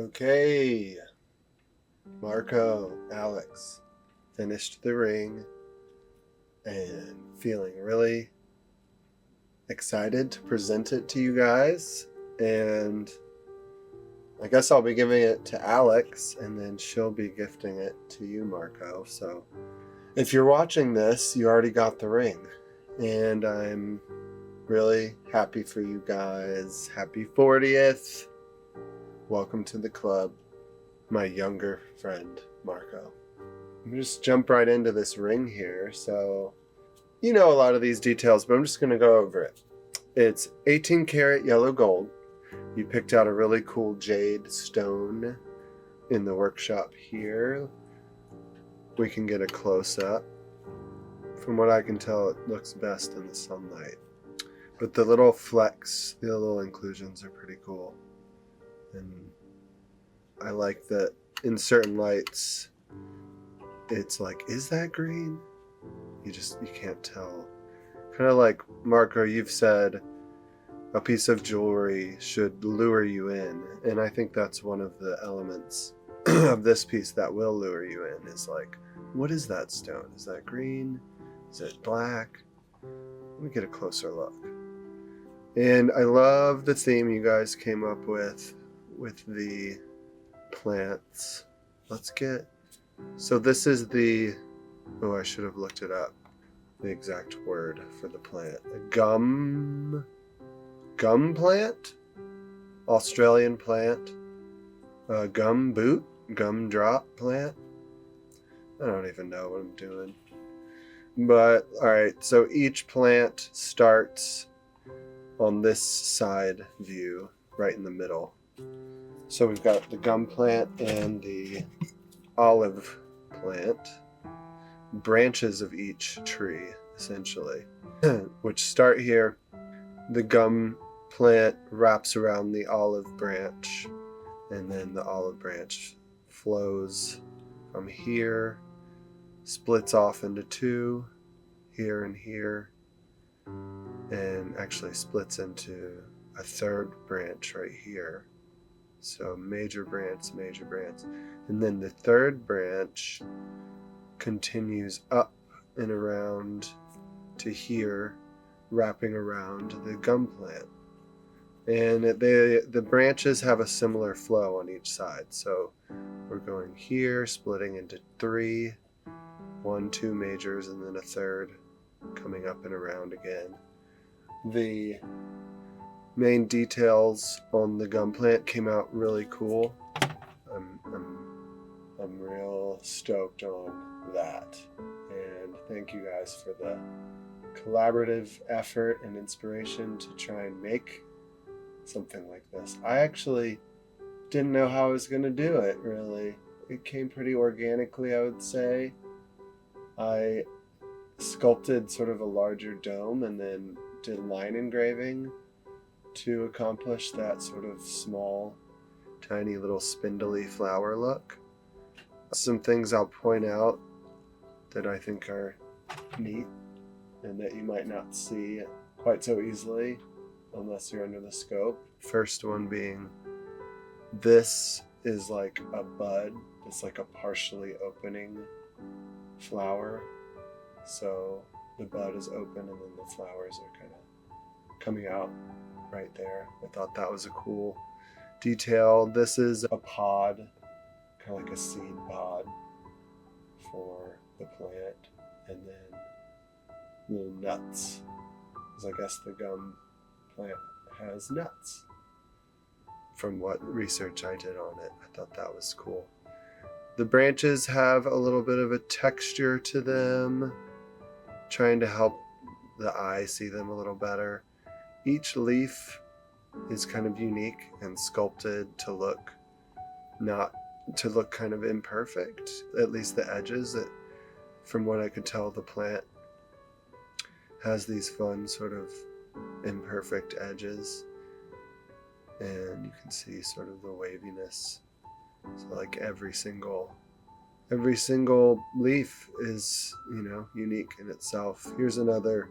Okay, Marko, Alex, finished the ring and feeling really excited to present it to you guys. And I guess I'll be giving it to Alex and then she'll be gifting it to you, Marko. So if you're watching this, you already got the ring. And I'm really happy for you guys. Happy 40th. Welcome to the club, my younger friend, Marko. I'm gonna just jump right into this ring here. So, you know a lot of these details, but I'm just gonna go over it. It's 18 karat yellow gold. You picked out a really cool jade stone in the workshop here. We can get a close up. From what I can tell, it looks best in the sunlight. But the little flecks, the little inclusions are pretty cool. And I like that in certain lights, it's like, is that green? You can't tell. Kind of like, Marko, you've said a piece of jewelry should lure you in. And I think that's one of the elements of this piece that will lure you in, is like, what is that stone? Is that green? Is it black? Let me get a closer look. And I love the theme you guys came up with the plants. So this is I should have looked it up, the exact word for the plant. A gum plant? Australian plant? A gumdrop plant? I don't even know what I'm doing. But, alright, so each plant starts on this side view, right in the middle. So we've got the gum plant and the olive plant, branches of each tree, essentially, which start here. The gum plant wraps around the olive branch, and then the olive branch flows from here, splits off into two, here and here, and actually splits into a third branch right here. So major branch. And then the third branch continues up and around to here, wrapping around the gum plant. And the branches have a similar flow on each side. So we're going here, splitting into three, 1, 2 majors, and then a third coming up and around again. The main details on the gum plant came out really cool. I'm real stoked on that. And thank you guys for the collaborative effort and inspiration to try and make something like this. I actually didn't know how I was going to do it, really. It came pretty organically, I would say. I sculpted sort of a larger dome and then did line engraving to accomplish that sort of small, tiny little spindly flower look. Some things I'll point out that I think are neat and that you might not see quite so easily unless you're under the scope. First one being, this is like a bud. It's like a partially opening flower. So the bud is open and then the flowers are kind of coming out right there. I thought that was a cool detail. This is a pod, kind of like a seed pod for the plant, and then little nuts, because I guess the gum plant has nuts. From what research I did on it, I thought that was cool. The branches have a little bit of a texture to them, trying to help the eye see them a little better. Each leaf is kind of unique and sculpted to look kind of imperfect, at least the edges. From what I could tell, the plant has these fun sort of imperfect edges, and you can see sort of the waviness. So like every single leaf is, unique in itself. Here's another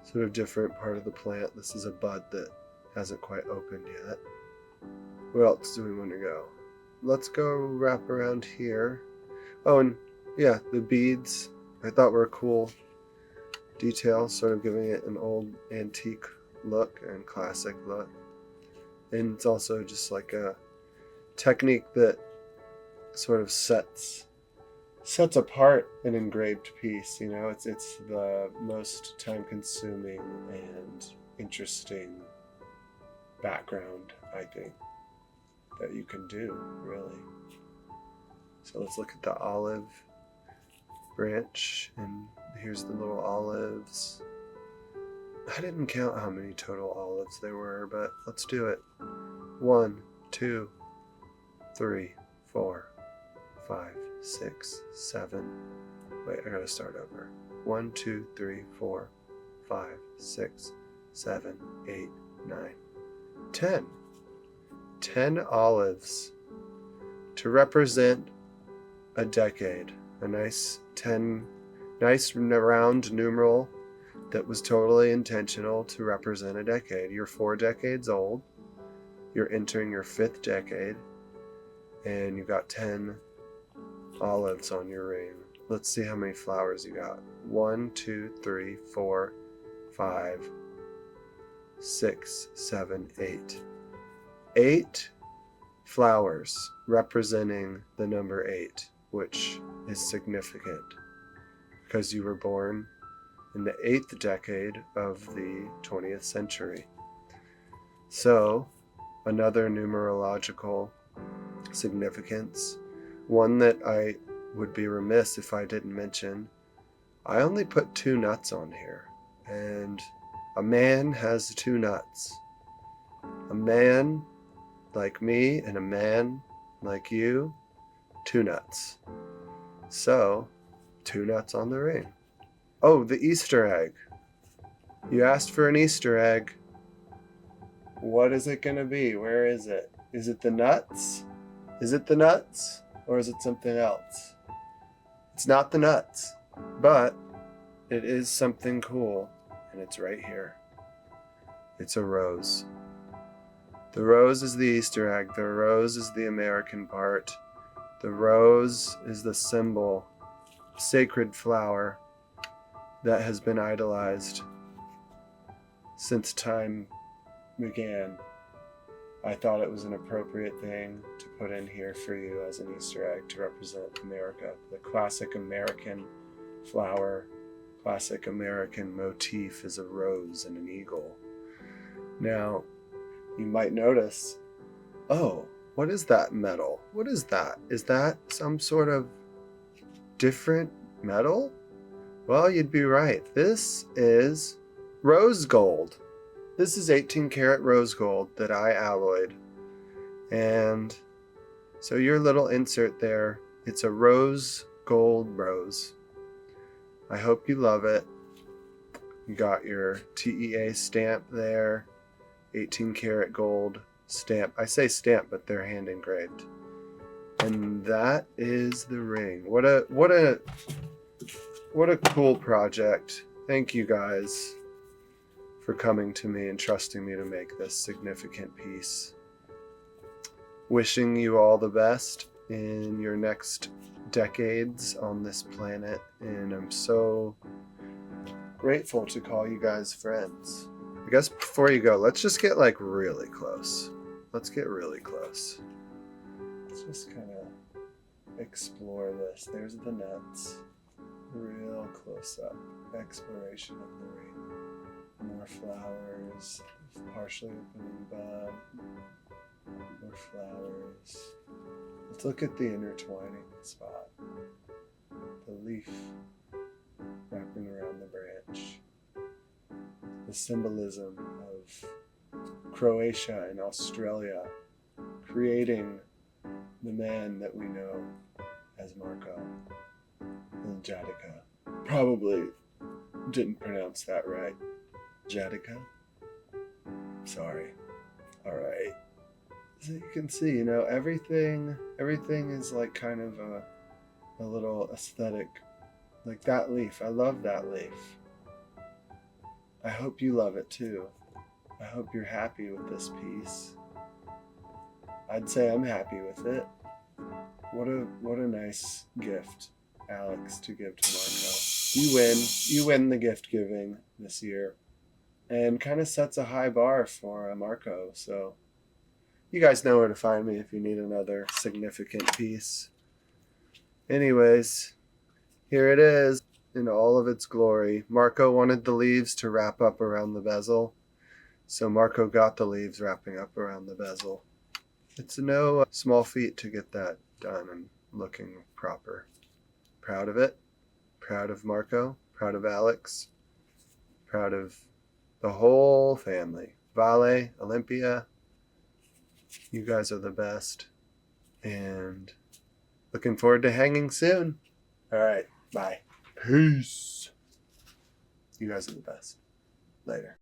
sort of different part of the plant. This is a bud that hasn't quite opened yet. Where else do we want to go? let's go wrap around here. Oh, and yeah, the beads I thought were a cool detail, sort of giving it an old antique look and classic look. And it's also just like a technique that sort of sets apart an engraved piece. You know, it's the most time-consuming and interesting background, I think, that you can do, really. So let's look at the olive branch, and here's the little olives. I didn't count how many total olives there were, but let's do it. 1, 2, 3, 4, 5, 6, 7. Wait, I gotta start over. 1, 2, 3, 4, 5, 6, 7, 8, 9, 10. 10 olives to represent a decade. A nice round numeral that was totally intentional to represent a decade. You're 4 decades old. You're entering your 5th decade, and you got 10 olives on your ring. Let's see how many flowers you got. 1, 2, 3, 4, 5, 6, 7, 8. 8 flowers representing the number 8, which is significant because you were born in the 8th decade of the 20th century. So, another numerological significance, one that I would be remiss if I didn't mention. I only put 2 nuts on here, and a man has 2 nuts. A man like me and a man like you, 2 nuts. So, 2 nuts on the ring. Oh, the Easter egg. You asked for an Easter egg. What is it going to be? Where is it? Is it the nuts? Is it the nuts? Or is it something else? It's not the nuts, but it is something cool, and it's right here. It's a rose. The rose is the Easter egg. The rose is the American part. The rose is the symbol, sacred flower that has been idolized since time began. I thought it was an appropriate thing to put in here for you as an Easter egg to represent America. The classic American flower, classic American motif is a rose and an eagle. Now, you might notice, oh, what is that metal? What is that? Is that some sort of different metal? Well, you'd be right. This is rose gold. This is 18 karat rose gold that I alloyed. And so your little insert there, it's a rose gold rose. I hope you love it. You got your TEA stamp there, 18 karat gold stamp. I say stamp, but they're hand engraved. And that is the ring. What a cool project. Thank you guys for coming to me and trusting me to make this significant piece. Wishing you all the best in your next decades on this planet, and I'm so grateful to call you guys friends. I guess before you go, let's just get like really close. Let's get really close. Let's just kind of explore this. There's the nuts. Real close up exploration of the ring. More flowers, partially opening bud, more flowers. Let's look at the intertwining spot. The leaf wrapping around the branch. The symbolism of Croatia and Australia creating the man that we know as Marko Jadica. Probably didn't pronounce that right. Jadica? Sorry. Alright. So you can see, you know, everything is like kind of a little aesthetic. Like that leaf. I love that leaf. I hope you love it too. I hope you're happy with this piece. I'd say I'm happy with it. What a nice gift, Alex, to give to Marko. You win. You win the gift giving this year, and kind of sets a high bar for Marko. So you guys know where to find me if you need another significant piece. Anyways, here it is in all of its glory. Marko wanted the leaves to wrap up around the bezel, so Marko got the leaves wrapping up around the bezel. It's no small feat to get that done and looking proper. Proud of it. Proud of Marko. Proud of Alex. Proud of the whole family. Vale, Olympia, you guys are the best. And looking forward to hanging soon. All right, bye. Peace. You guys are the best. Later.